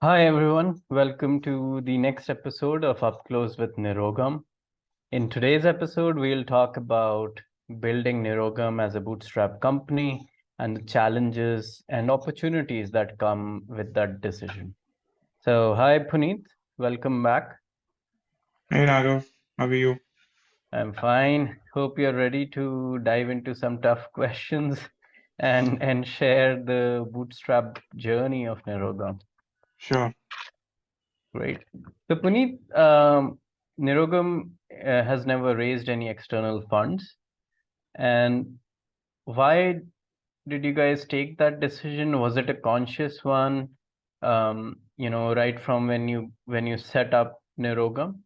Hi everyone, welcome to the next episode of Up Close with Nirogam. In today's episode, we'll talk about building Nirogam as a bootstrap company and the challenges and opportunities that come with that decision. So, hi Puneet, welcome back. Hey Raghav, how are you? I'm fine. Hope you're ready to dive into some tough questions and share the bootstrap journey of Nirogam. Sure. Great. So, Puneet, Nirogam has never raised any external funds. And why did you guys take that decision? Was it a conscious one? Right from when you set up Nirogam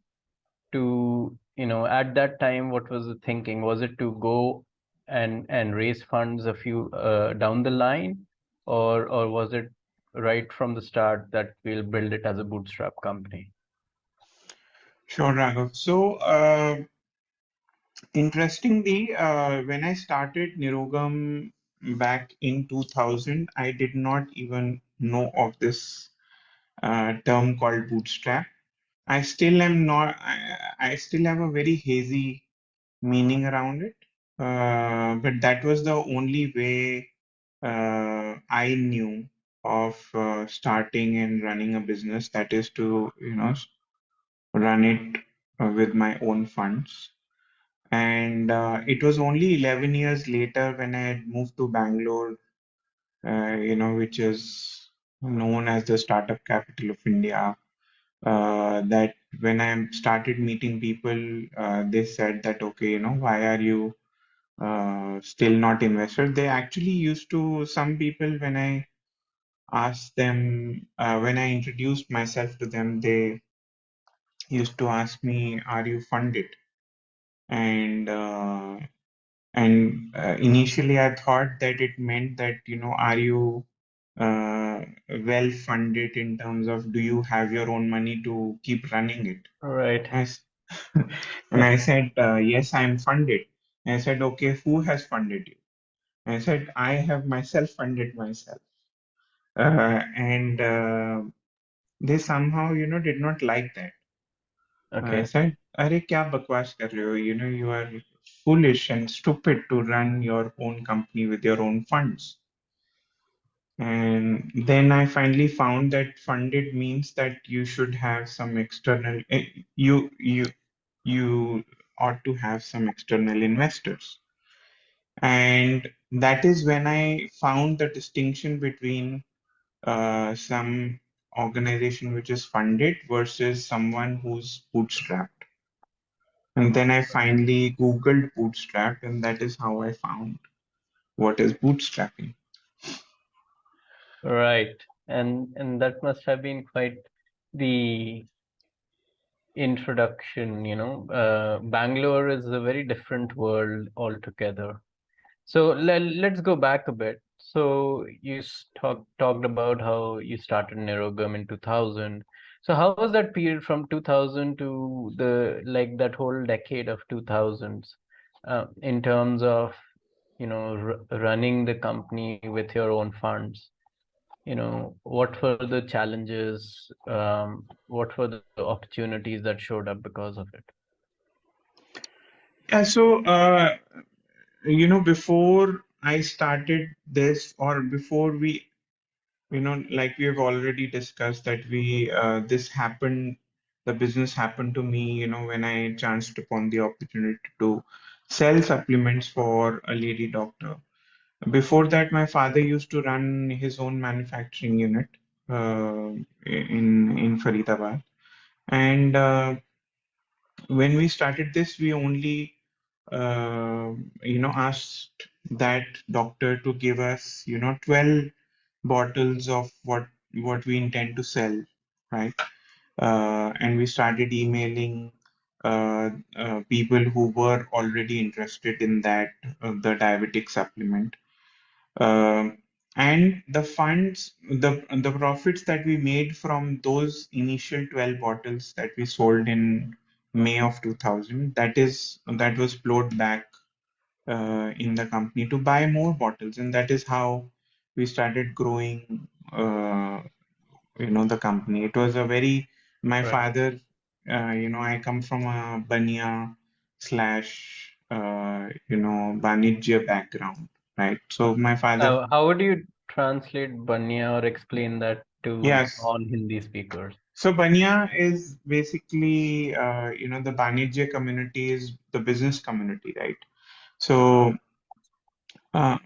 to, at that time, what was the thinking? Was it to go and raise funds a few down the line, or was it right from the start that we'll build it as a bootstrap company? Sure, Raghav. Interestingly, when I started Nirogam back in 2000, I did not even know of this term called bootstrap. I still am not, I still have a very hazy meaning around it. But that was the only way I knew of starting and running a business, that is to, run it with my own funds. And it was only 11 years later when I had moved to Bangalore, which is known as the startup capital of India, that when I started meeting people, they said that, okay, why are you still not invested? They actually used to, some people, when I asked them, when I introduced myself to them, they used to ask me, are you funded? And initially I thought that it meant that, are you well funded in terms of, do you have your own money to keep running it? Right. I s- and I said, yes, I'm funded. And I said, okay, who has funded you? And I said, I have myself funded myself. And they somehow, did not like that. I Okay. said, अरे क्या बकवास कर रहे हो? You are foolish and stupid to run your own company with your own funds. And then I finally found that funded means that you should have some external, you ought to have some external investors. And that is when I found the distinction between some organization which is funded versus someone who's bootstrapped. And then I finally Googled bootstrap, and that is how I found what is bootstrapping. Right. And that must have been quite the introduction, Bangalore is a very different world altogether. So let's go back a bit. So you talked about how you started Nirogam in 2000. So how was that period from 2000 to the like that whole decade of 2000s in terms of, r running the company with your own funds? What were the challenges? What were the opportunities that showed up because of it? Yeah, before I started this, or before we, like we have already discussed, that this happened, the business happened to me, when I chanced upon the opportunity to sell supplements for a lady doctor. Before that, my father used to run his own manufacturing unit in Faridabad. And when we started this, we only asked that doctor to give us 12 bottles of what we intend to sell, right? And we started emailing people who were already interested in that, the diabetic supplement. um, and the funds, the profits that we made from those initial 12 bottles that we sold in May of 2000, that was flowed back in the company to buy more bottles, and that is how we started growing the company. It was a very, my Right. father, I come from a Banya slash, Banijya background, right? So my father, How would you translate Banya or explain that to yes. non-Hindi speakers? So Banya is basically, the Banijya community is the business community, right? So uh,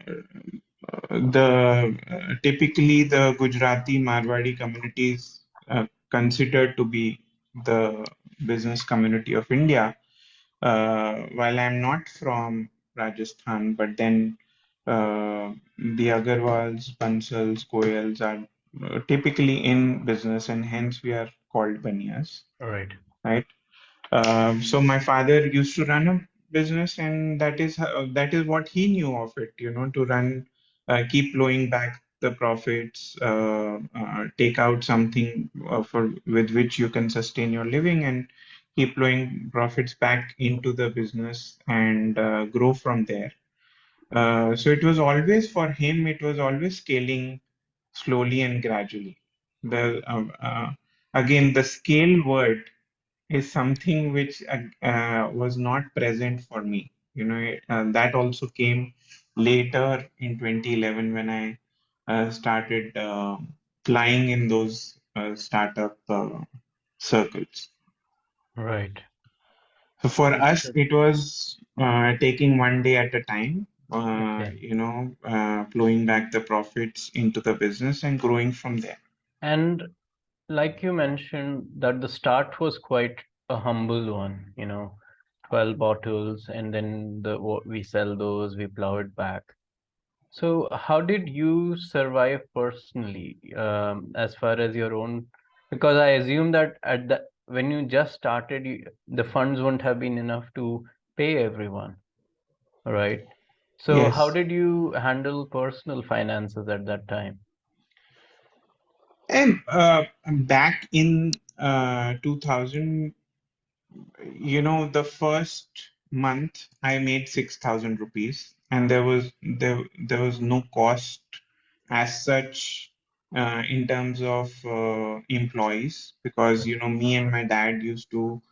the typically the Gujarati Marwadi communities considered to be the business community of India. While I'm not from Rajasthan, but then the Agarwals, Bansals, Goyals are typically in business, and hence we are called Banyas, Right. right? So my father used to run a business, and that is what he knew of it, to run, keep blowing back the profits, take out something for with which you can sustain your living, and keep blowing profits back into the business and grow from there. So it was always for him, it was always scaling slowly and gradually. The Again, the scale word is something which was not present for me. That also came later in 2011 when I started flying in those startup circles. Right. So for us, Understood. it was taking one day at a time, Okay. plowing back the profits into the business and growing from there. And like you mentioned, that the start was quite a humble one, 12 bottles, and then we sell those, we plow it back. So how did you survive personally, as far as your own? Because I assume that when you just started, the funds wouldn't have been enough to pay everyone, right? So how Yes. did you handle personal finances at that time? And back in 2000, the first month I made 6,000 rupees, and there was no cost as such in terms of employees, because me and my dad used to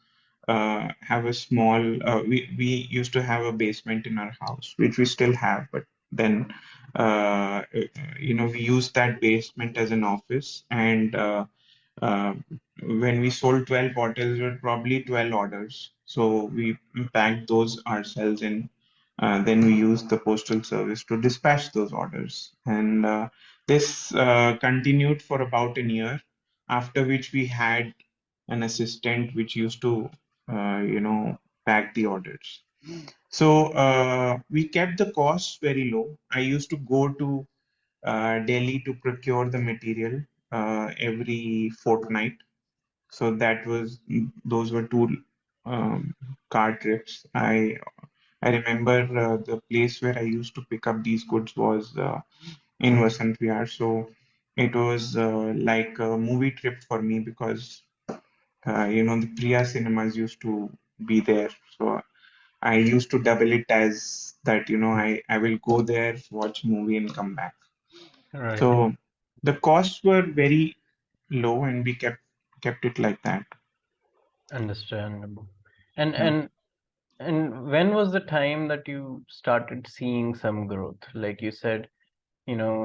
have a small we used to have a basement in our house, which we still have, but then we used that basement as an office, and uh, when we sold 12 bottles, were probably 12 orders. So we packed those ourselves in. Then we used the postal service to dispatch those orders. And this continued for about a year, after which we had an assistant which used to, pack the orders. So we kept the costs very low. I used to go to Delhi to procure the material every fortnight. So those were two um, car trips. I remember the place where I used to pick up these goods was in Vasant Vihar. So it was like a movie trip for me, because the Priya cinemas used to be there. So I used to double it as that, I will go there, watch movie and come back. Right. So the costs were very low, and we kept it like that. Understandable. And Yeah. and and when was the time that you started seeing some growth? Like you said,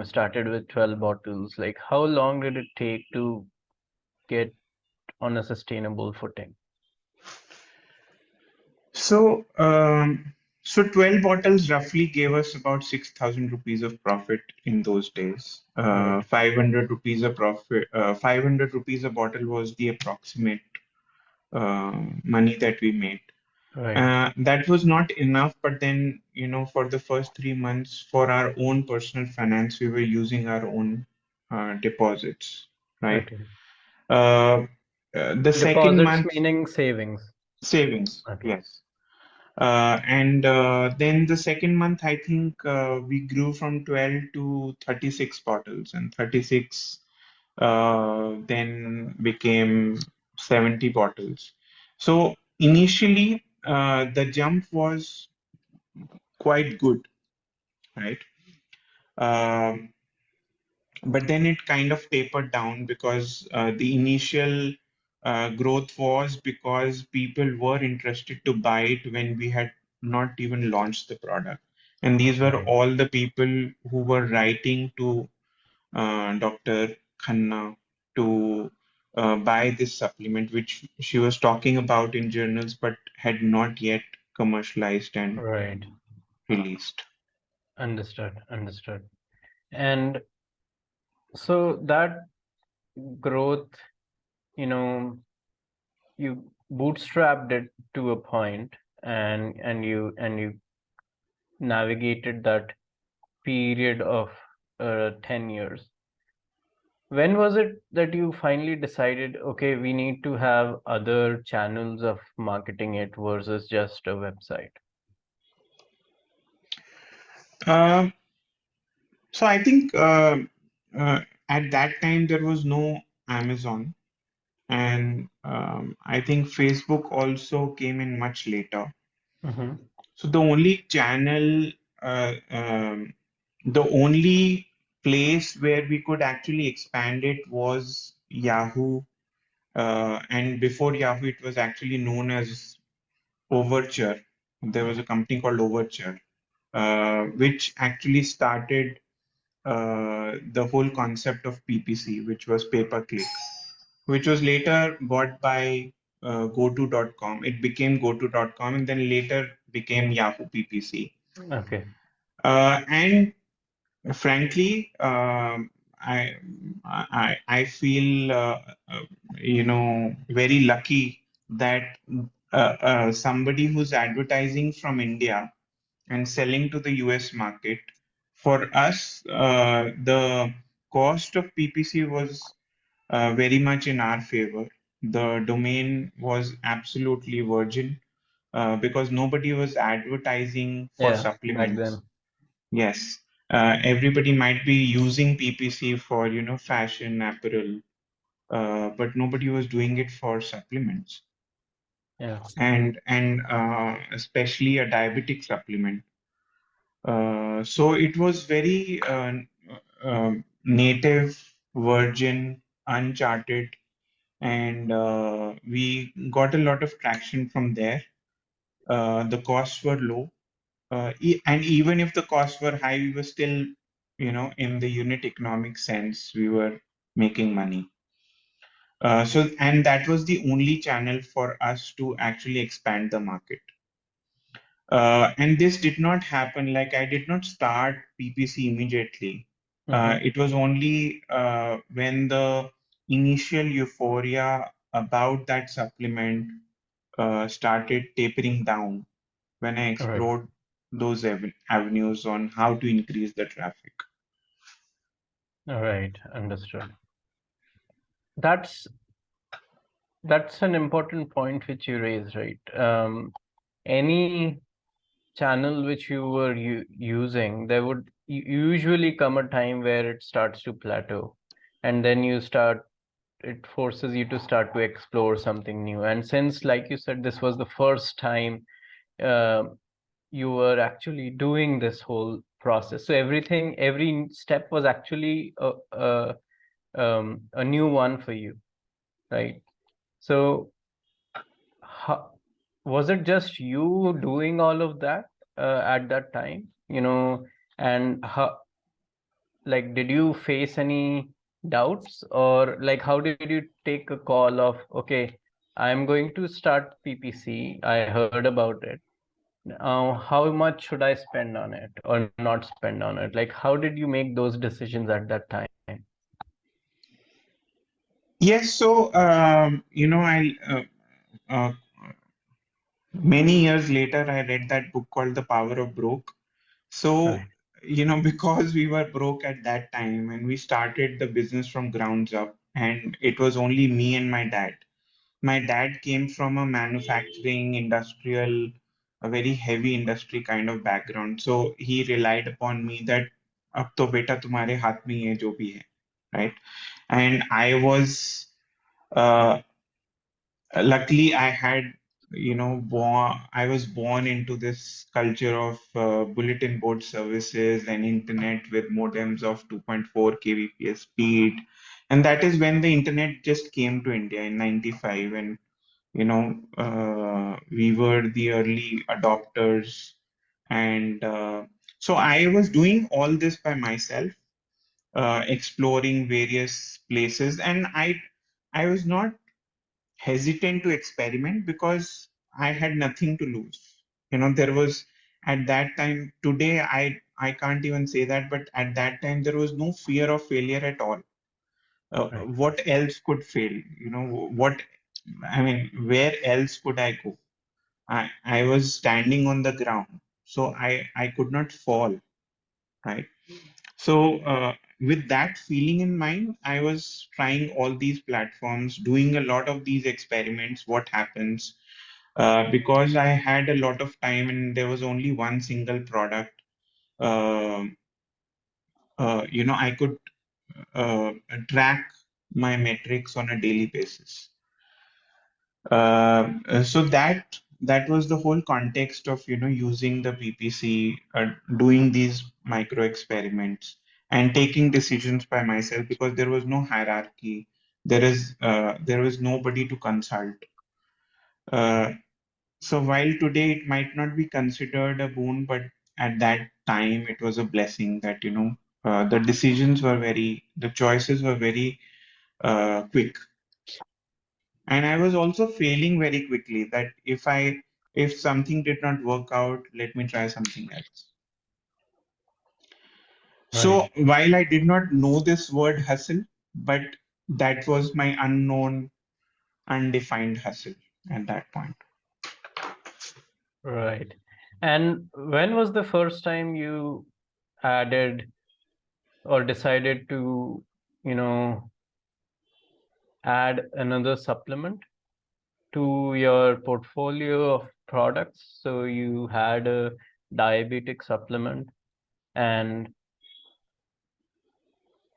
started with 12 bottles. Like how long did it take to get on a sustainable footing? So, so 12 bottles roughly gave us about 6,000 rupees of profit in those days. Right. 500 rupees a profit, 500 rupees a bottle was the approximate money that we made. Right. That was not enough, but then, for the first 3 months, for our own personal finance, we were using our own deposits, right? Okay. Uh, the second Deposits month, meaning savings. savings, Okay. yes. And then the second month, I think we grew from 12 to 36 bottles, and 36 then became 70 bottles. So initially, the jump was quite good, right? Um but then it kind of tapered down because the initial growth was because people were interested to buy it when we had not even launched the product. And these were Right. all the people who were writing to Dr. Khanna to buy this supplement, which she was talking about in journals but had not yet commercialized and Right. released. Understood. Understood. And so that growth, you know, you bootstrapped it to a point, and you navigated that period of 10 years. When was it that you finally decided, okay, we need to have other channels of marketing it versus just a website? Um, so I think uh, at that time there was no Amazon, and I think Facebook also came in much later. Mm-hmm. So the only channel, uh, um, the only place where we could actually expand it was Yahoo. And before Yahoo, it was actually known as Overture. There was a company called Overture, which actually started the whole concept of PPC, which was pay per click, which was later bought by goto.com. It became goto.com and then later became Yahoo PPC. Okay. And frankly, I feel very lucky that somebody who's advertising from India and selling to the US market, for us, the cost of PPC was very much in our favor. The domain was absolutely virgin because nobody was advertising for Yeah, back supplements. then. Yes, everybody might be using PPC for, fashion, apparel, but nobody was doing it for supplements, Yeah. and especially a diabetic supplement. So it was very native, virgin, uncharted, and we got a lot of traction from there. The costs were low, and even if the costs were high, we were still, in the unit economic sense, we were making money. And that was the only channel for us to actually expand the market. And this did not happen, like I did not start PPC immediately. Mm-hmm. It was only when the initial euphoria about that supplement started tapering down when I All right. explored those avenues on how to increase the traffic. All right. Understood. That's that's an important point which you raised, right? Any channel which you were using, there would usually come a time where it starts to plateau, and then it forces you to start to explore something new. And since, like you said, this was the first time uh, you were actually doing this whole process, so every step was actually a new one for you, right? So how, was it just you doing all of that at that time, and how, like, did you face any doubts, or like how did you take a call of, okay, I'm going to start PPC, I heard about it, how much should I spend on it or not spend on it? Like, how did you make those decisions at that time? Yes, so I many years later I read that book called The Power of Broke. So, Right. because we were broke at that time and we started the business from grounds up, and it was only me and my dad. My dad came from a manufacturing, industrial, a very heavy industry kind of background. So he relied upon me that अब तो बेटा तुम्हारे हाथ में ही है जो भी है, right? And I was uh, luckily I had I was born into this culture of bulletin board services and internet with modems of 2.4 kbps speed. And that is when the internet just came to India in 95. And, we were the early adopters. And so I was doing all this by myself, exploring various places. And I was not hesitant to experiment because I had nothing to lose. There was at that time, today I can't even say that, but at that time there was no fear of failure at all. Right. What else could fail? I mean, where else could I go? I was standing on the ground, so I could not fall, right? So, with that feeling in mind, I was trying all these platforms, doing a lot of these experiments. What happens? Because I had a lot of time and there was only one single product. um I could uh, track my metrics on a daily basis. So that was the whole context of using the PPC, doing these micro experiments, and taking decisions by myself because there was no hierarchy. There was nobody to consult. Uh, So while today it might not be considered a boon, but at that time it was a blessing that, the choices were very quick. And I was also failing very quickly that if something did not work out, let me try something else. Right. So while I did not know this word hustle, but that was my unknown, undefined hustle at that point. Right. And when was the first time you added or decided to, you know, add another supplement to your portfolio of products? So you had a diabetic supplement, and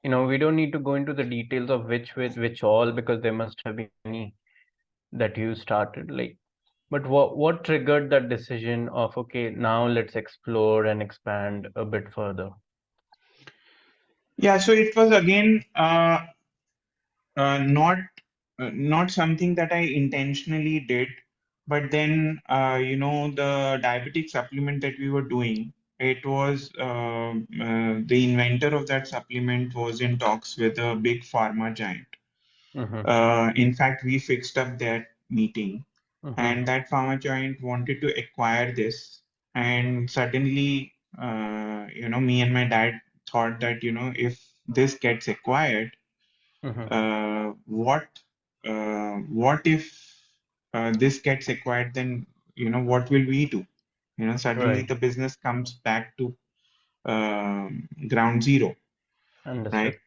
we don't need to go into the details of which with which all, because there must have been many that you started. Like, but what triggered that decision of, okay, now let's explore and expand a bit further? Yeah, so it was again not not something that I intentionally did, but then the diabetic supplement that we were doing, it was the inventor of that supplement was in talks with a big pharma giant. Mm-hmm. In fact, we fixed up that meeting, Mm-hmm. and that pharma giant wanted to acquire this, and suddenly, me and my dad thought that if this gets acquired, Mm-hmm. what if this gets acquired, then what will we do? Suddenly Right. the business comes back to ground zero, right? Understood.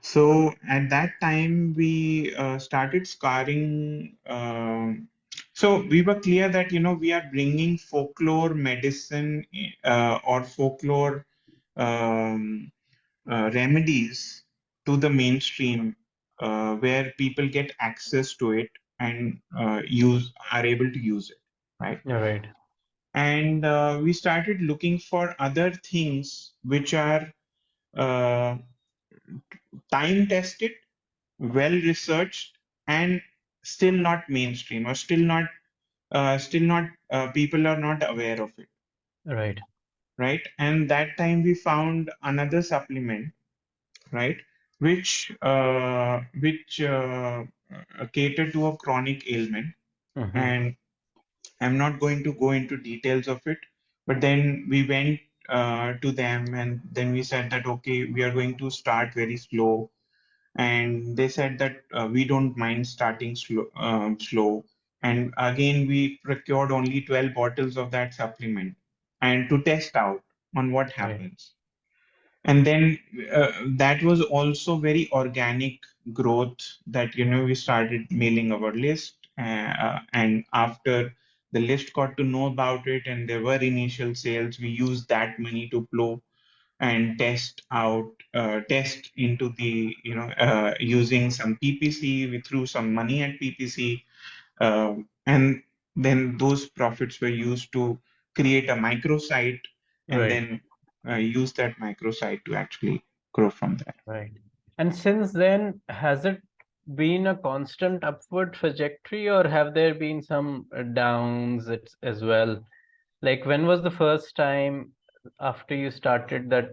So at that time we started scarring. So we were clear that we are bringing folklore medicine, or folklore um, remedies to the mainstream, where people get access to it and use are able to use it, right? You're right. And we started looking for other things which are uh, time tested, well researched, and still not mainstream, or still not people are not aware of it, Right. right? And that time we found another supplement, right, which cater to a chronic ailment. Mm-hmm. And I'm not going to go into details of it, but then we went to them, and then we said that okay, we are going to start very slow. And they said that we don't mind starting slow. And again, we procured only 12 bottles of that supplement and to test out on what Right. happens. And then that was also very organic growth, that we started mailing our list, and after the list got to know about it and there were initial sales, we used that money to plow and test into the using some PPC. We threw some money at PPC, and then those profits were used to create a microsite and Right, then use that microsite to actually grow from there. right. And since then, has it been a constant upward trajectory, or have there been some downs as well? Like, when was the first time after you started that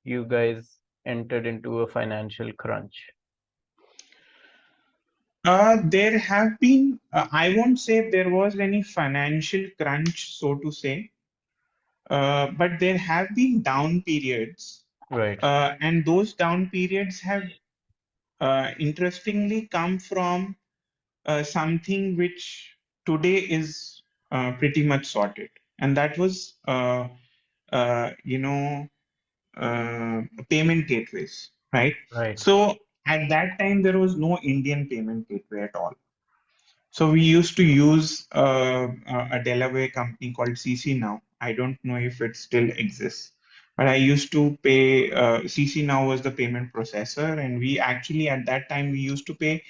you guys entered into a financial crunch? There have been, I won't say there was any financial crunch, so to say, but there have been down periods. Right, And those down periods have interestingly come from something which today is pretty much sorted. And that was, uh, you know, payment gateways, right? right, So at that time, there was no Indian payment gateway at all. So we used to use a Delaware company called CC Now. I don't know if it still exists, but I used to pay. CC Now was the payment processor, and we actually at that time we used to pay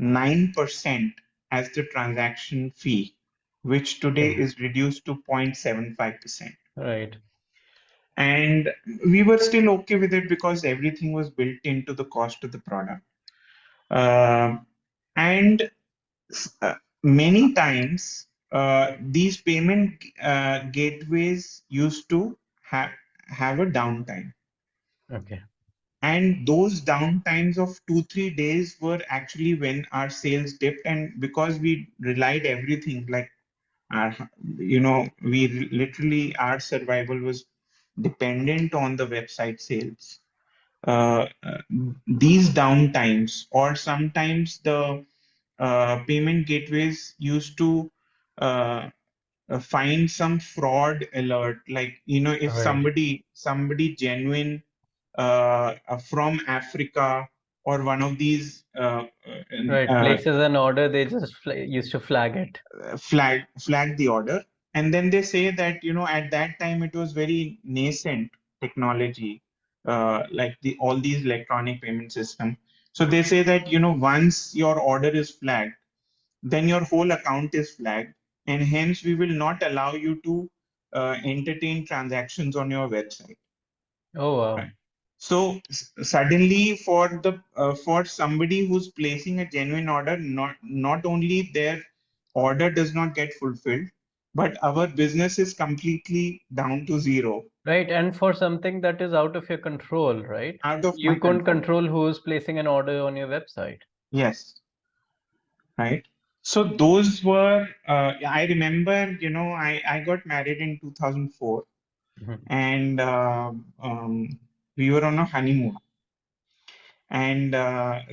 9% as the transaction fee, which today okay, is reduced to 0.75%. right, And we were still okay with it because everything was built into the cost of the product. And many times, these payment gateways used to have a downtime. okay, And those downtimes of 2, 3 days were actually when our sales dipped. And because we relied everything, like our, literally our survival was dependent on the website sales. These downtimes, or sometimes the payment gateways used to uh, find some fraud alert, like if right, somebody genuine from Africa or one of these right. Places an order, they just used to flag it. flag the order, and then they say that at that time it was very nascent technology, like all these electronic payment system. So they say that once your order is flagged, then your whole account is flagged, and hence we will not allow you to entertain transactions on your website. Oh, wow. Right. So suddenly, for somebody who's placing a genuine order, not only their order does not get fulfilled, but our business is completely down to zero, Right, and for something that is out of your control, right? out of my You can't control. control who's placing an order on your website. Yes, right. So those were. I remember, I got married in 2004, Mhm. and we were on a honeymoon. And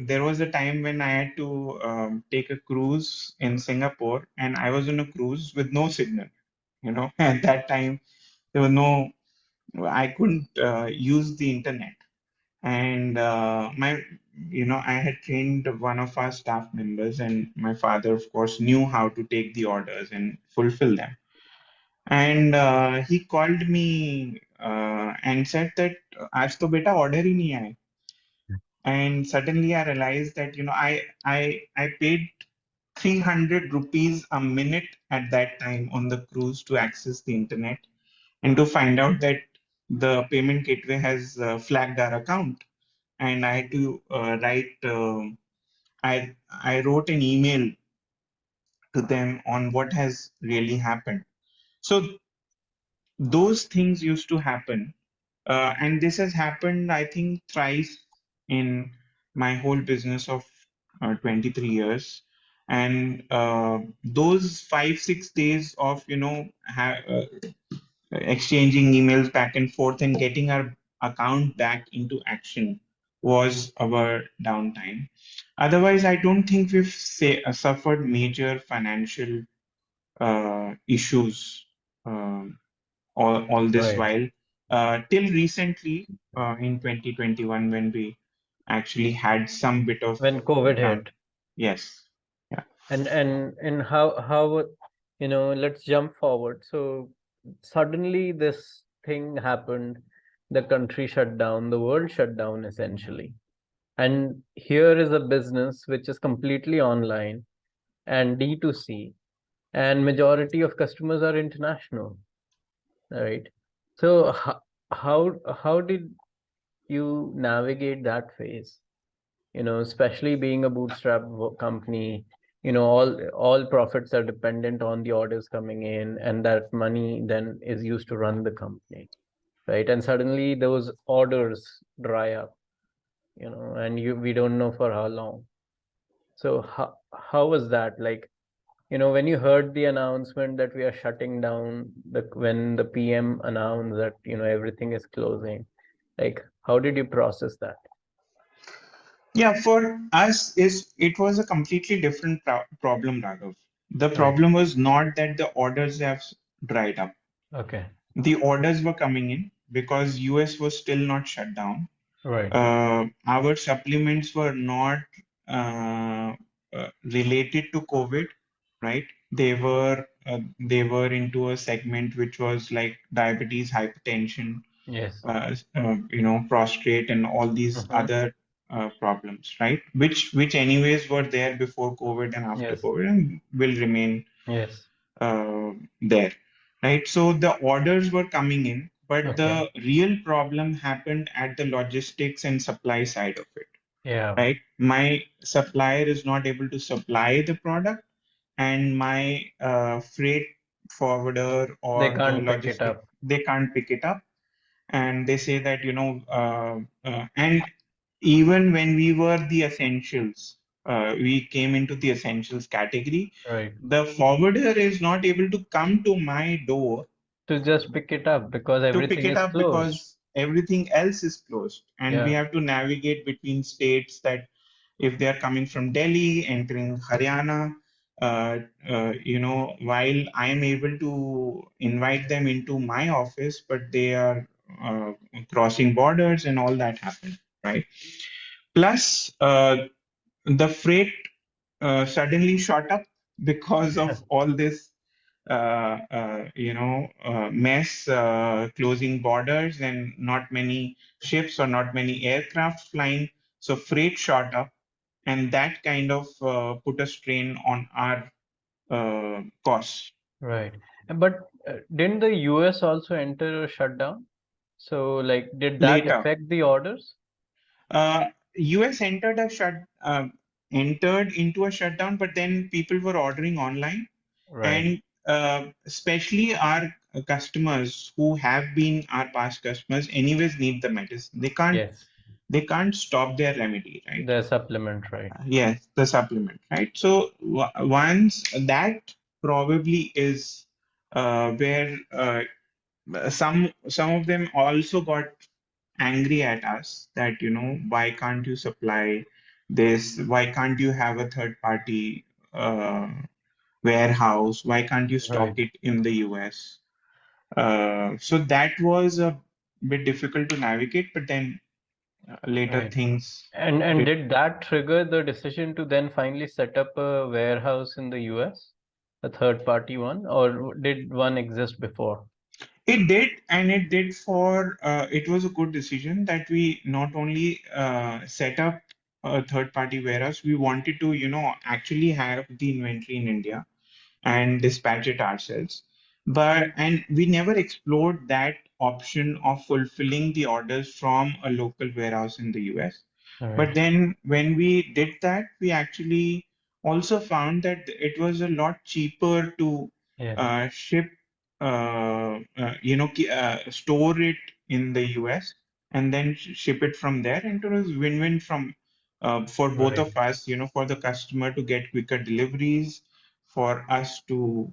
there was a time when I had to take a cruise in Singapore, and I was on a cruise with no signal. At that time, there was no, I couldn't use the internet. And I had trained one of our staff members, and my father, of course, knew how to take the orders and fulfill them. And he called me and said that, आज तो बेटा order ही नहीं आए. And suddenly I realized that I paid 300 rupees a minute at that time on the cruise to access the internet, and to find out that the payment gateway has flagged our account. And I had to write I wrote an email to them on what has really happened. So those things used to happen. And this has happened, I think, thrice in my whole business of 23 years. And those 5, 6 days of, exchanging emails back and forth and getting our account back into action was our downtime. Otherwise, I don't think we've suffered major financial issues. All this Right. while, till recently, in 2021, when we actually had some bit of When COVID down. hit. Yes. Yeah. And how let's jump forward. So suddenly this thing happened, the country shut down, the world shut down essentially. And here is a business which is completely online and D2C. and majority of customers are international, right? So how did you navigate that phase? Especially being a company, all profits are dependent on the orders coming in, and that money then is used to run the company, right? And suddenly those orders dry up, and we don't know for how long. So how was that? Like, when you heard the announcement that we are shutting down, when the PM announced that, everything is closing, like, how did you process that? Yeah, for us, is it was a completely different problem, Raghav. The Right. problem was not that the orders have dried up. Okay. The orders were coming in because US was still not shut down. Right. Our supplements were not related to COVID, right? They were into a segment which was like diabetes, hypertension, Yes. prostrate, and all these Mm-hmm. other problems, right? Which anyways were there before COVID and after Yes. COVID and will remain Yes. uh, there, right? So the orders were coming in, but Okay. the real problem happened at the logistics and supply side of it, Yeah. right? My supplier is not able to supply the product, and my freight forwarder They or the can't pick it logistic, up. they can't pick it up, and they say that and even when we were the essentials, we came into the essentials category, Right. the forwarder is not able to come to my door To just pick it up because to pick everything it is up closed. because everything else is closed, and we Yeah. have to navigate between states, that if they are coming from Delhi, entering Haryana, while I am able to invite them into my office, but they are crossing borders and all that happened, right? Plus, the freight suddenly shot up because of all this mess, closing borders and not many ships or not many aircraft flying. So freight shot up, and that kind of put a strain on our costs. Right. But didn't the US also enter a shutdown? So, like, did that Later, affect the orders? US entered into a shutdown, but then people were ordering online, Right. and especially our customers who have been our past customers anyways need the medicine. Yes. They can't stop their remedy, right? The supplement, right. Yes, the supplement, right? So once that probably is where some of them also got angry at us, that why can't you supply this, why can't you have a third party warehouse, why can't you stock Right. it in the US? So that was a bit difficult to navigate, but then later Right. things And did. did that trigger the decision to then finally set up a warehouse in the US, a third party one, or did one exist before? It did, and it did for it was a good decision that we not only set up a third party warehouse, we wanted to, actually have the inventory in India and dispatch it ourselves. And we never explored that option of fulfilling the orders from a local warehouse in the US. But Right. then when we did that, we actually also found that it was a lot cheaper to Yes. ship, store it in the US and then ship it from there. And it was win-win for both Right. of us, for the customer to get quicker deliveries, for us to,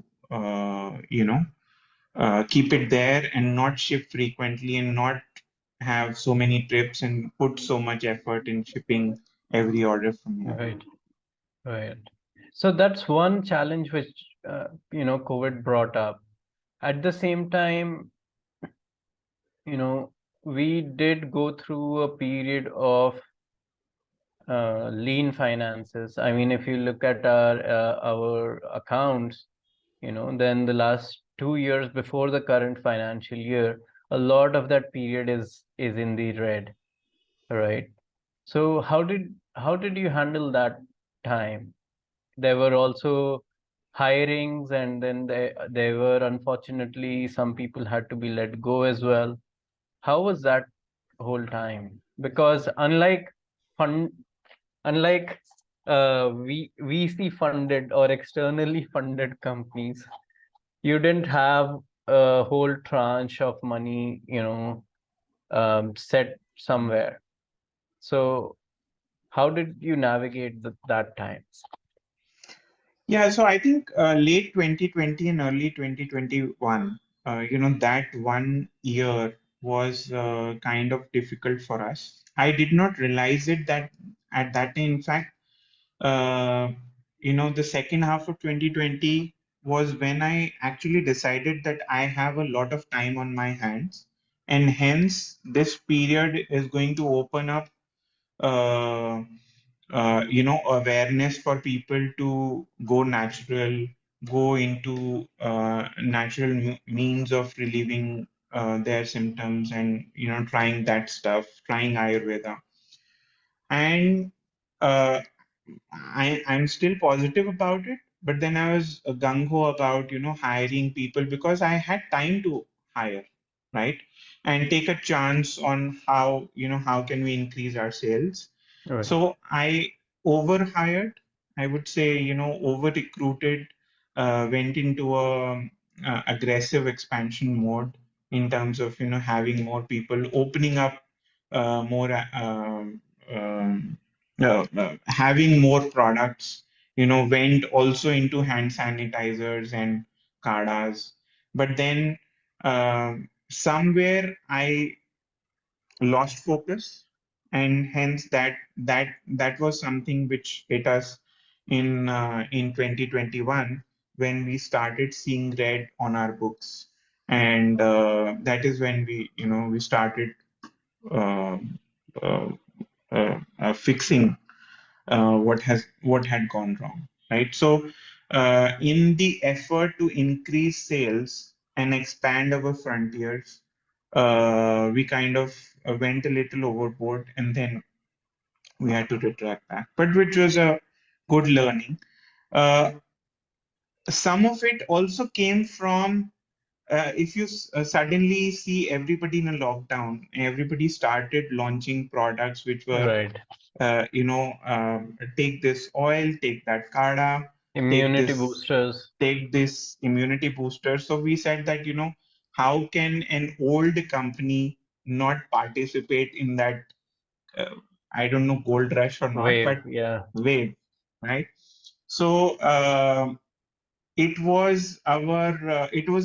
keep it there and not ship frequently and not have so many trips and put so much effort in shipping every order from here. Right. Right. So that's one challenge which COVID brought up. At the same time, you know, we did go through a period of lean finances. I mean, if you look at our accounts, then the last 2 years before the current financial year, a lot of that period is in the red, right? So how did you handle that time? There were also hirings, and then they were, unfortunately, some people had to be let go as well. How was that whole time? Because fund unlike VC funded or externally funded companies, you didn't have a whole tranche of money, set somewhere. So how did you navigate that time? Yeah, so I think late 2020 and early 2021, that 1 year was kind of difficult for us. I did not realize it that at that time. In fact, uh, the second half of 2020 was when I actually decided that I have a lot of time on my hands, and hence this period is going to open up uh, awareness for people to go natural, go into natural means of relieving their symptoms, and trying that stuff, trying Ayurveda. And uh, I'm still positive about it, but then I was gung ho about hiring people because I had time to hire, right? And take a chance on how can we increase our sales. Right. So I overhired, I would say, over recruited, went into a aggressive expansion mode in terms of having more people, opening up more, having more products. Went also into hand sanitizers and kadas, but then somewhere I lost focus, and hence that was something which hit us in 2021 when we started seeing red on our books. And that is when we started uh, uh, fixing what had gone wrong, right? So in the effort to increase sales and expand our frontiers, we kind of went a little overboard, and then we had to retract back, but which was a good learning. Uh, some of it also came from if you suddenly see everybody in a lockdown, everybody started launching products which were, Right. take this oil, take that kada, take Immunity this, boosters. take this immunity booster. So we said that, how can an old company not participate in that, uh, I don't know, gold rush or not, Wave. but Yeah. wave, right? So it was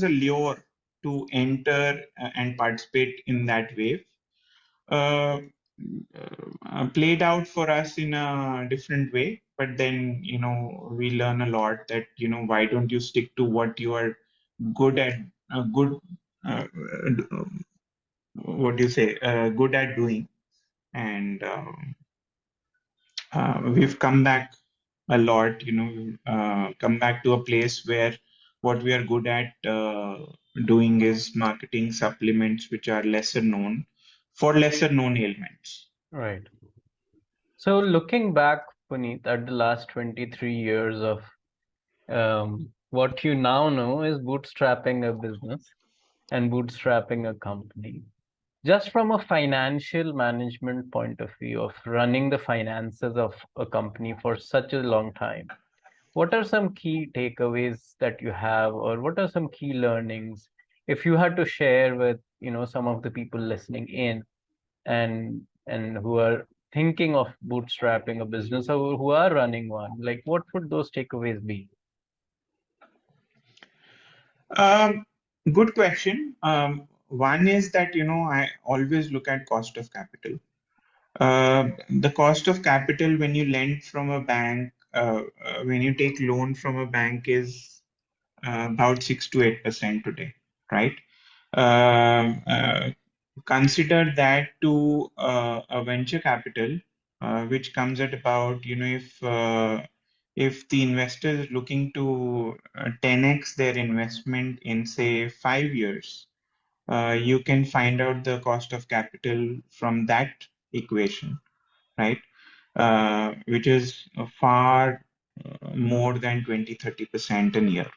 a lure to enter and participate in that wave. Uh, Played out for us in a different way, but then we learn a lot that why don't you stick to what you are good at, good what do you say, good at doing. And we've come back a lot, come back to a place where what we are good at doing is marketing supplements which are lesser known for lesser known ailments. Right. So looking back, Puneet, at the last 23 years of what you now know is bootstrapping a business and bootstrapping a company. Just from a financial management point of view of running the finances of a company for such a long time, what are some key takeaways that you have, or what are some key learnings if you had to share with, some of the people listening in and who are thinking of bootstrapping a business or who are running one, like what would those takeaways be? Um, Good question. One is that I always look at cost of capital. The cost of capital when you lend from a bank, when you take loan from a bank, is about 6 to 8% today, right? Um, uh, Consider that to a venture capital, which comes at about, if the investor is looking to 10x their investment in, say, 5 years, you can find out the cost of capital from that equation, right? Which is far. more than 20-30% in year.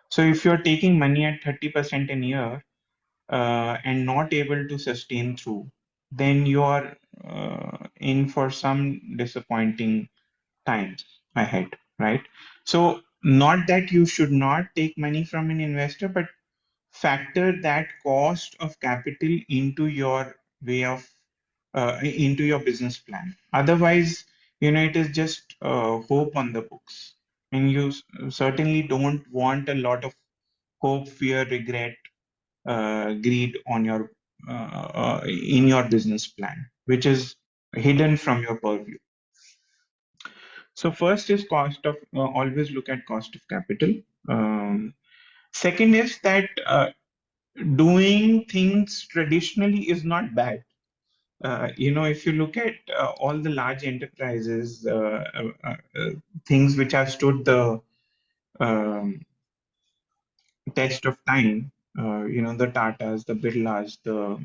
So if you're taking money at 30% in year and not able to sustain through, then you are in for some disappointing times ahead, right? So not that you should not take money from an investor, but factor that cost of capital into your way of into your business plan. Otherwise, it is just hope on the books, and you certainly don't want a lot of hope, fear, regret, greed on your in your business plan, which is hidden from your purview. So first is cost of always look at cost of capital. Second is that doing things traditionally is not bad. If you look at all the large enterprises, things which have stood the um, test of time, the Tatas, the Birlas, the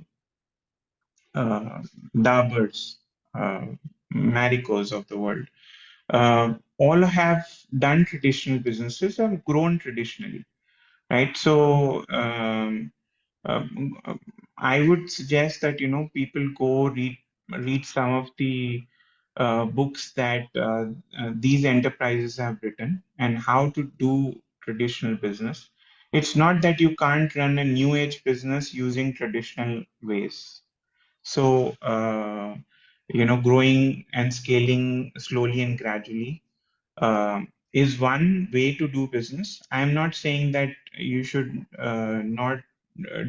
uh, Daburs, uh, Maricos of the world, all have done traditional businesses, have grown traditionally, right? So um, I would suggest that people go read some of the books that these enterprises have written and how to do traditional business. It's not that you can't run a new age business using traditional ways. So, growing and scaling slowly and gradually is one way to do business. I'm not saying that you should not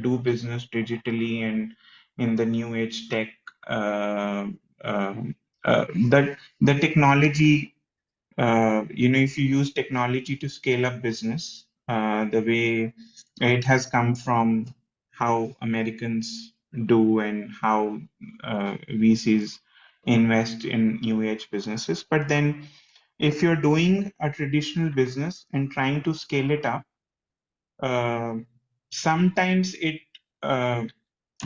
do business digitally and in the new age tech. Uh, um the technology, if you use technology to scale up business, the way it has come from how Americans do and how VCs invest in new age businesses. But then, if you're doing a traditional business and trying to scale it up, uh, sometimes it uh,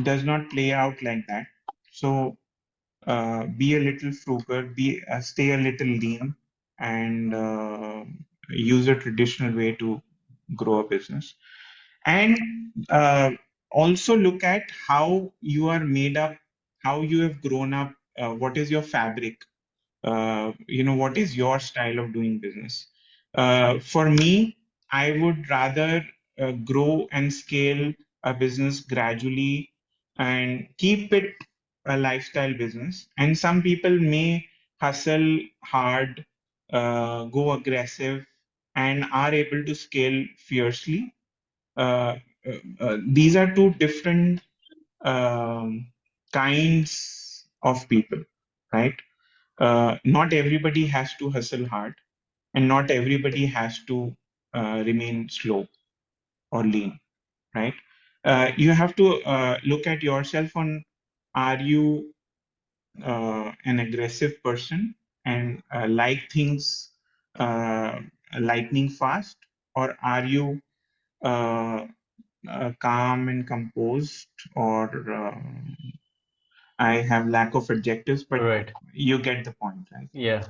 does not play out like that. So be a little frugal, stay a little lean, and use a traditional way to grow a business. And also look at how you are made up, how you have grown up, what is your fabric, what is your style of doing business. For me, I would rather grow and scale a business gradually and keep it a lifestyle business. And some people may hustle hard, go aggressive, and are able to scale fiercely. These are two different um, kinds of people, right? Not everybody has to hustle hard, and not everybody has to remain slow or lean, right? You have to look at yourself on, are you an aggressive person and like things uh, lightning fast, or are you uh, calm and composed, or I have lack of adjectives, but Right. you get the point, right? Yeah.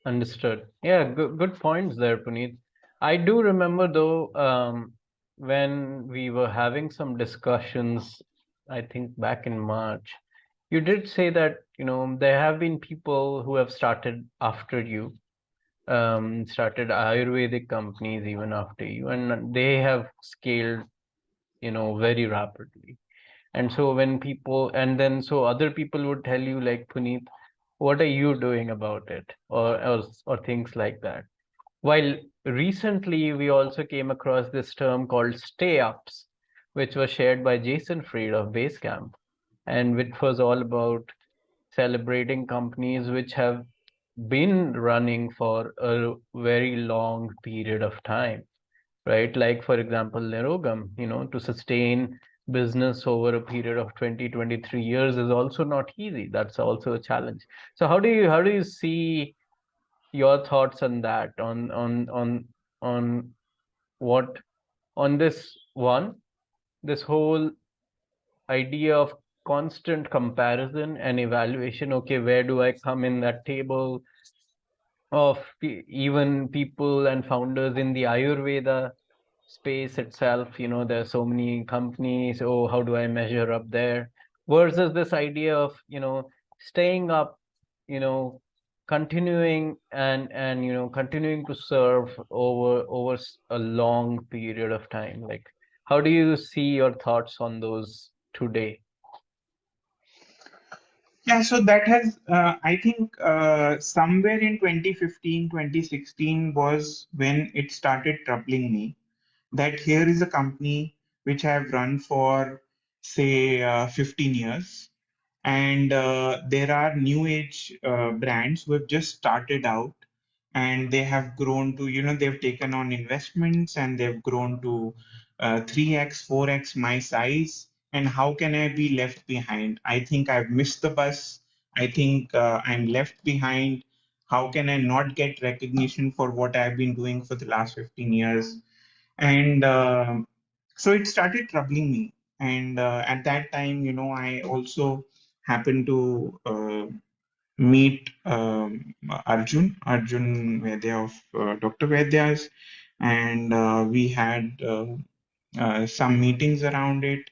Understood. Yeah, good points there, Puneet. I do remember though, when we were having some discussions, I think back in March, you did say that, there have been people who have started after you, started Ayurvedic companies even after you, and they have scaled, very rapidly. And so when people, and then so other people would tell you like, Puneet, what are you doing about it? Or things like that. While recently we also came across this term called stay ups, which was shared by Jason Fried of Basecamp, and which was all about celebrating companies which have been running for a very long period of time, right? Like, for example, Nirogam, to sustain business over a period of 20-23 years is also not easy. That's also a challenge. So how do you see your thoughts on that, on what, on this one, this whole idea of constant comparison and evaluation? Okay, where do I come in that table? of even people and founders in the Ayurveda space itself. There are so many companies. Oh, how do I measure up there? Versus this idea of, staying up, you know, continuing and continuing to serve over a long period of time. Like, how do you see your thoughts on those today? Yeah, so that has, I think, somewhere in 2015, 2016 was when it started troubling me that here is a company which I have run for, say, 15 years, and there are new age brands who have just started out, and they have grown to, they've taken on investments and they've grown to 3x, 4x my size. And how can I be left behind? I think I've missed the bus. I think I'm left behind. How can I not get recognition for what I've been doing for the last 15 years? And so it started troubling me. And at that time, I also happened to meet Arjun Vaidya of Dr. Vaidya's, and we had some meetings around it.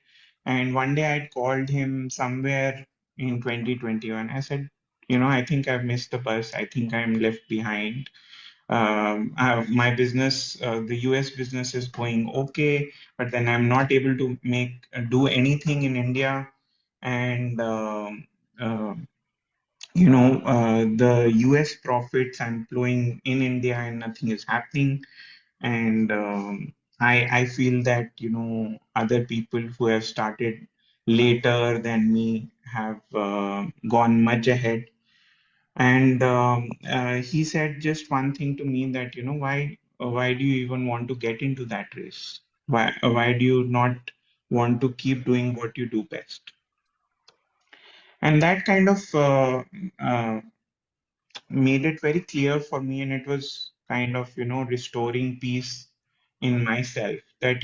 And one day I'd called him somewhere in 2021. I said, I think I've missed the bus. I think I'm left behind. My business, the US business is going okay, but then I'm not able to do anything in India. And uh, the US profits I'm flowing in India and nothing is happening. And I feel that, other people who have started later than me have gone much ahead. And he said just one thing to me that, why do you even want to get into that race? Why do you not want to keep doing what you do best? And that kind of uh, made it very clear for me, and it was kind of restoring peace in myself that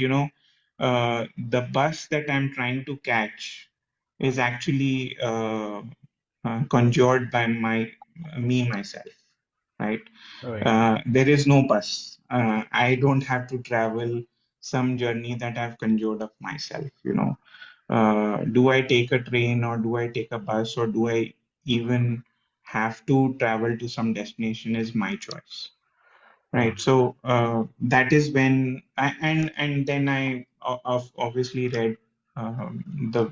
the bus that I'm trying to catch is actually conjured by me myself, right? Right. There is no bus. I don't have to travel some journey that I've conjured of myself. Do I take a train or do I take a bus or do I even have to travel to some destination is my choice, right? So that is when and then I obviously read the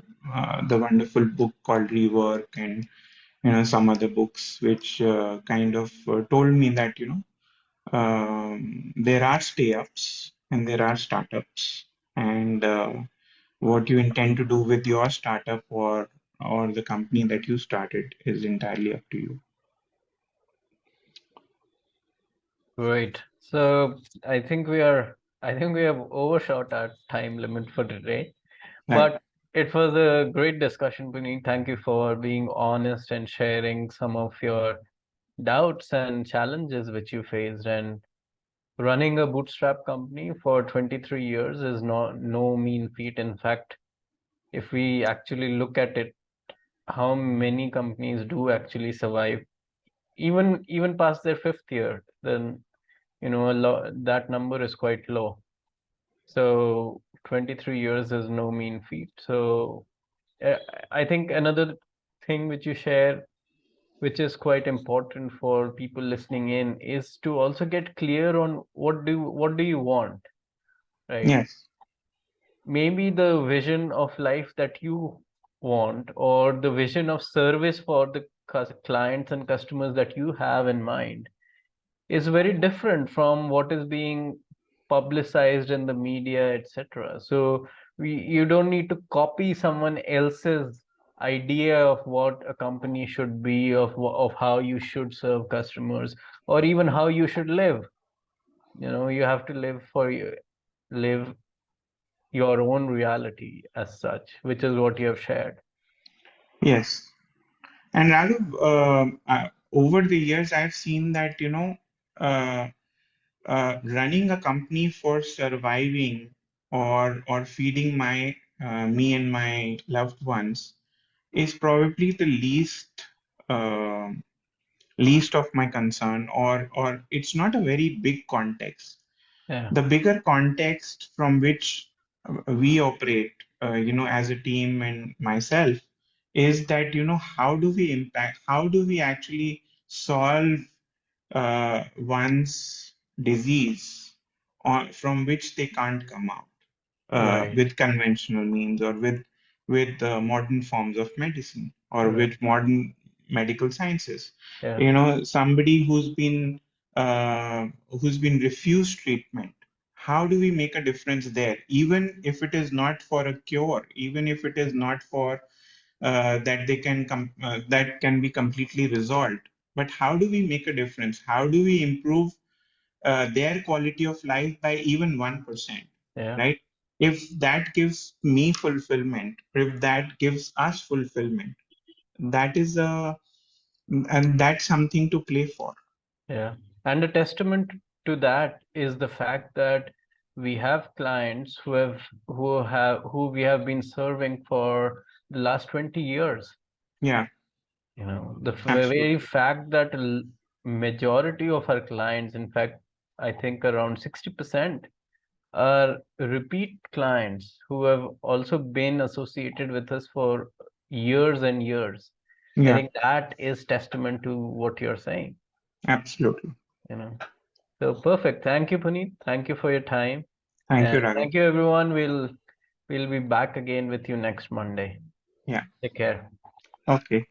wonderful book called Rework, and some other books which kind of told me that there are stay-ups and there are startups, and what you intend to do with your startup or the company that you started is entirely up to you. Great. So I think we have overshot our time limit for today. Right. But it was a great discussion, Puneet. Thank you for being honest and sharing some of your doubts and challenges which you faced. And running a bootstrap company for 23 years is no mean feat. In fact, if we actually look at it, how many companies do actually survive, even past their fifth year, then a lot that number is quite low. So 23 years is no mean feat. So uh, I think another thing which you share, which is quite important for people listening in, is to also get clear on what do you want, right? Yes. Maybe the vision of life that you want, or the vision of service for the clients and customers that you have in mind, is very different from what is being publicized in the media, etc. So you don't need to copy someone else's idea of what a company should be, of how you should serve customers, or even how you should live. You have to live your own reality as such, which is what you have shared. Yes. And Raghav, over the years, I've seen that, uh, running a company for surviving or feeding me and my loved ones is probably the least uh, least of my concern, or it's not a very big context. Yeah. The bigger context from which we operate, as a team and myself, is that, how do we impact, how do we actually solve one's disease from which they can't come out Right. with conventional means, or with modern forms of medicine, or Right. with modern medical sciences. Yeah. Somebody who's been refused treatment. How do we make a difference there, even if it is not for a cure, even if it is not for that can be completely resolved? But how do we make a difference? How do we improve their quality of life by even 1%, Yeah. right? If that gives me fulfillment, if that gives us fulfillment, that is and that's something to play for. Yeah. And a testament to that is the fact that we have clients who we have been serving for the last 20 years. Yeah, The very absolutely. fact that majority of our clients, in fact, I think around 60% are repeat clients who have also been associated with us for years and years. I Yeah, think that is testament to what you're saying, absolutely. you know. So perfect. Thank you, Puneet. Thank you for your time. Thank And you, Raghav. thank you everyone. We'll be back again with you next Monday. Yeah. Take care. Okay.